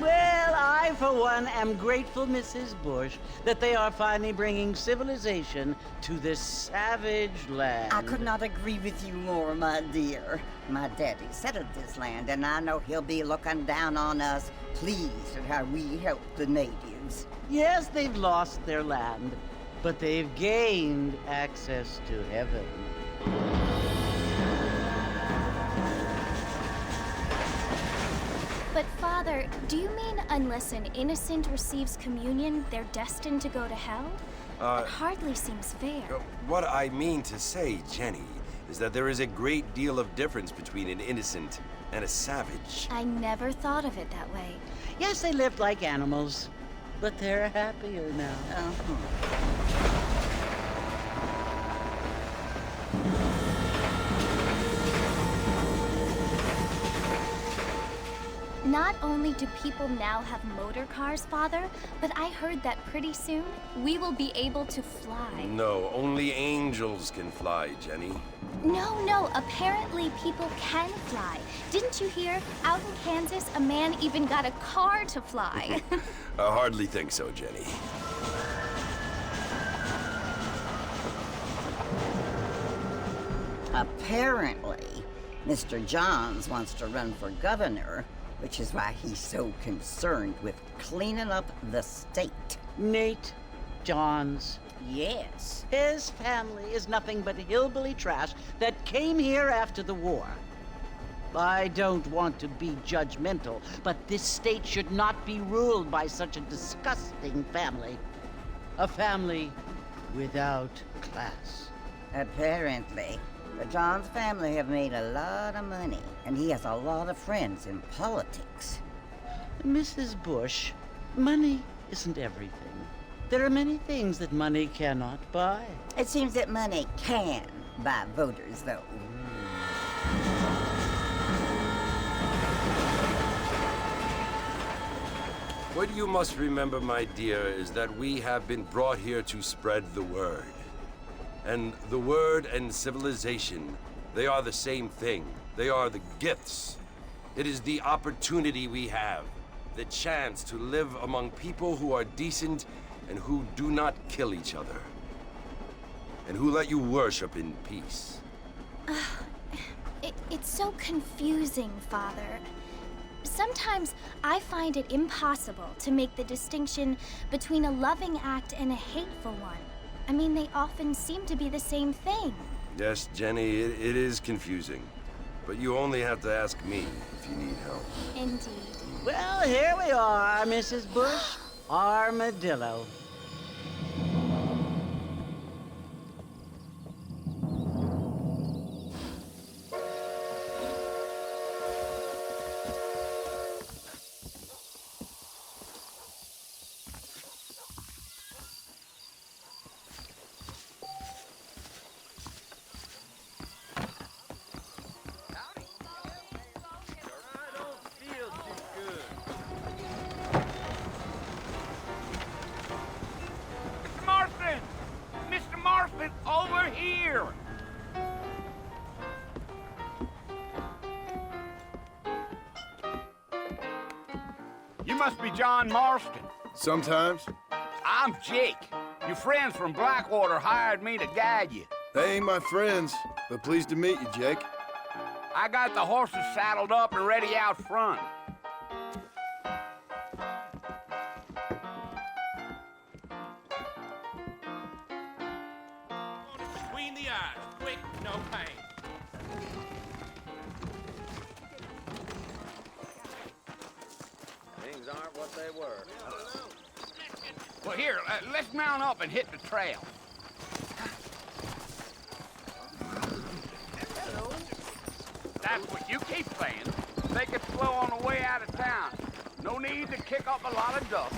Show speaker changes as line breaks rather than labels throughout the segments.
Well, I, for one, am grateful, Mrs. Bush, that they are finally bringing civilization to this savage land.
I could not agree with you more, my dear. My daddy settled this land, and I know he'll be looking down on us, pleased at how we help the natives.
Yes, they've lost their land, but they've gained access to heaven.
But Father, do you mean unless an innocent receives communion, they're destined to go to hell? That hardly seems fair.
What I mean to say, Jenny, is that there is a great deal of difference between an innocent and a savage.
I never thought of it that way.
Yes, they lived like animals, but they're happier now.
Not only do people now have motor cars, Father, but I heard that pretty soon we will be able to fly.
No, only angels can fly, Jenny.
No, apparently people can fly. Didn't you hear? Out in Kansas, a man even got a car to fly.
I hardly think so, Jenny.
Apparently, Mr. Johns wants to run for governor, which is why he's so concerned with cleaning up the state.
Nate Johns.
Yes.
His family is nothing but hillbilly trash that came here after the war. I don't want to be judgmental, but this state should not be ruled by such a disgusting family. A family without class.
Apparently. The Johns family have made a lot of money, and he has a lot of friends in politics.
Mrs. Bush, money isn't everything. There are many things that money cannot buy.
It seems that money can buy voters, though.
What you must remember, my dear, is that we have been brought here to spread the word. And the word and civilization, they are the same thing. They are the gifts. It is the opportunity we have, the chance to live among people who are decent and who do not kill each other, and who let you worship in peace.
It's so confusing, Father. Sometimes I find it impossible to make the distinction between a loving act and a hateful one. I mean, they often seem to be the same thing.
Yes, Jenny, it is confusing. But you only have to ask me if you need help.
Indeed.
Well, here we are, Mrs. Bush. Armadillo.
Over here! You must be John Marston.
Sometimes.
I'm Jake. Your friends from Blackwater hired me to guide you.
They ain't my friends, but pleased to meet you, Jake.
I got the horses saddled up and ready out front.
Between the eyes, quick, no pain.
Things aren't what they were.
Well, here, let's mount up and hit the trail. That's what you keep saying. Take it slow on the way out of town. No need to kick up a lot of dust.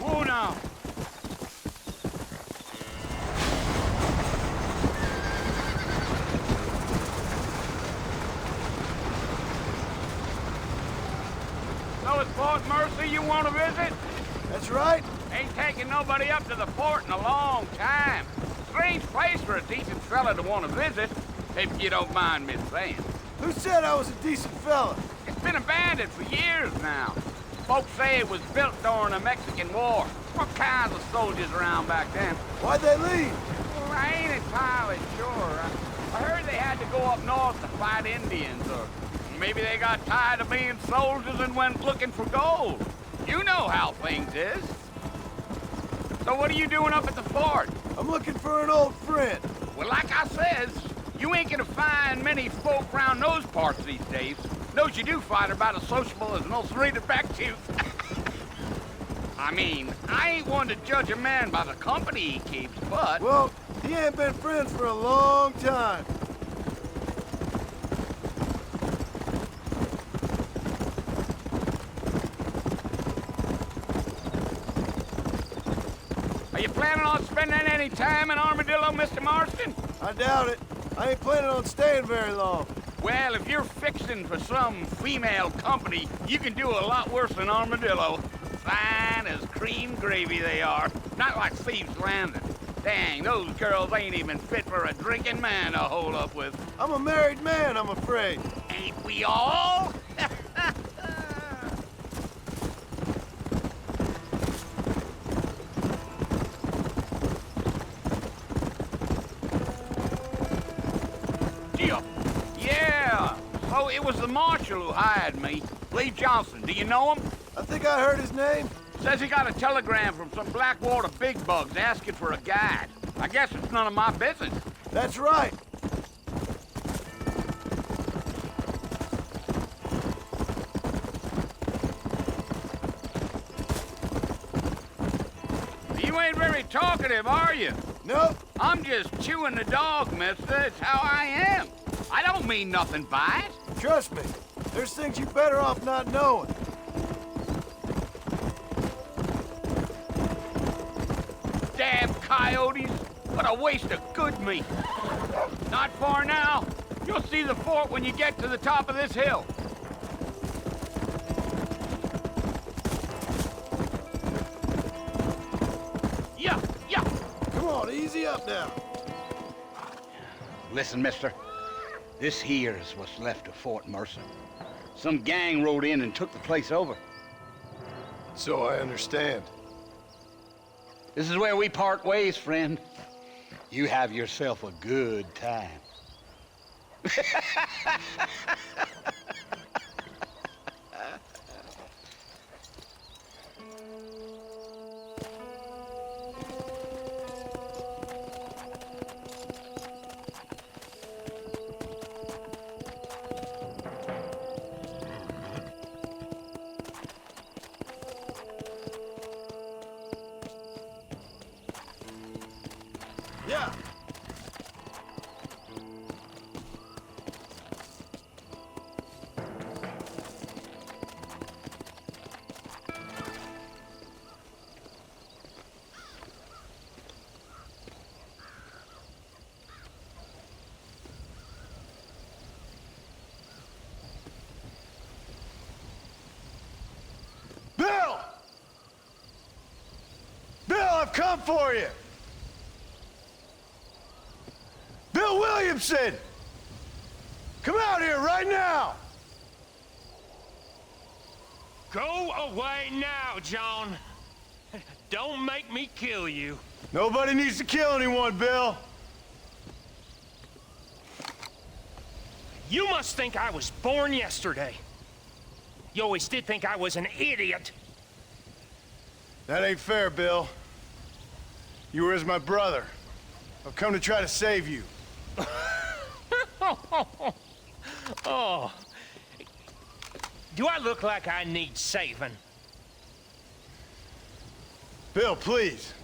Whoa now. So it's Fort Mercy you want to visit?
That's right.
Ain't taking nobody up to the fort in a long time. strange place for a decent fella to want to visit, if you don't mind me saying.
Who said I was a decent fella?
It's been abandoned for years now. Folks say it was built during the Mexican War. What kinds of soldiers around back then?
Why'd they leave?
Well, I ain't entirely sure. I heard they had to go up north to fight Indians, or maybe they got tired of being soldiers and went looking for gold. You know how things is. So what are you doing up at the fort?
I'm looking for an old friend.
Well, like I says, you ain't gonna find many folk round those parts these days. Those you do find are about as sociable as an old serrated back tooth. I mean, I ain't one to judge a man by the company he keeps, but...
Well, he ain't been friends for a long time.
Are you planning on spending any time in Armadillo, Mr. Marston?
I doubt it. I ain't planning on staying very long.
Well, if you're fixing for some female company, you can do a lot worse than Armadillo. Fine as cream gravy they are. Not like Thieves' Landing. Dang, those girls ain't even fit for a drinking man to hold up with.
I'm a married man, I'm afraid.
Ain't we all? Yeah, so it was the marshal who hired me. Lee Johnson, do you know him?
I think I heard his name.
Says he got a telegram from some Blackwater big bugs asking for a guide. I guess it's none of my business.
That's right.
You ain't very talkative, are you?
Nope.
I'm just chewing the dog, mister. It's how I am. I don't mean nothing by it.
Trust me. There's things you better off not knowing.
Damn coyotes. What a waste of good meat. Not far now. You'll see the fort when you get to the top of this hill. Yeah.
Come on, easy up now.
Listen, mister. This here is what's left of Fort Mercer. Some gang rode in and took the place over.
So I understand.
This is where we part ways, friend. You have yourself a good time.
Yeah. Bill! Bill, I've come for you! Bill Williamson! Come out here right now!
Go away now, John. Don't make me kill you.
Nobody needs to kill anyone, Bill.
You must think I was born yesterday. You always did think I was an idiot.
That ain't fair, Bill. You were as my brother. I've come to try to save you.
Oh. Do I look like I need saving?
Bill, please.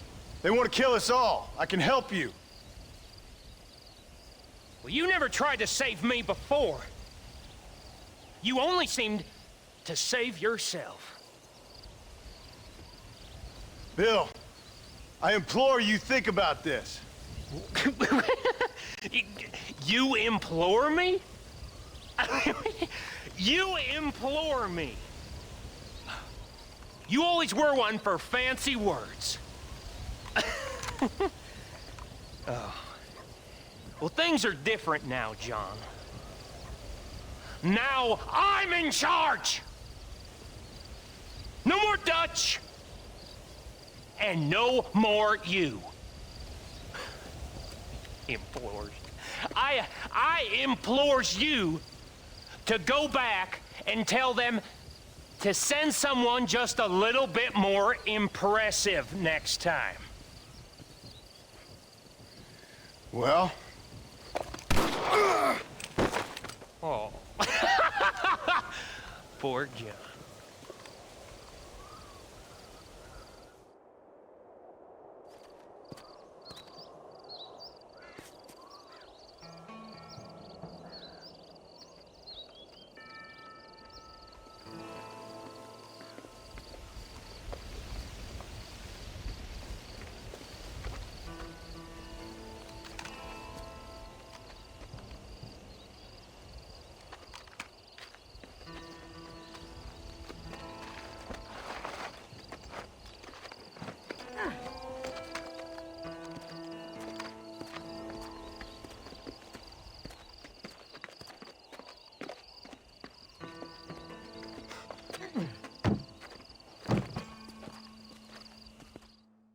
They want to kill us all. I can help you.
Well, you never tried to save me before. You only seemed to save yourself.
Bill, I implore you think about this.
You implore me? You implore me. You always were one for fancy words. Well, things are different now, John. Now I'm in charge! No more Dutch! And no more you. Implores. I implores you to go back and tell them to send someone just a little bit more impressive next time.
Well?
Oh. Poor John.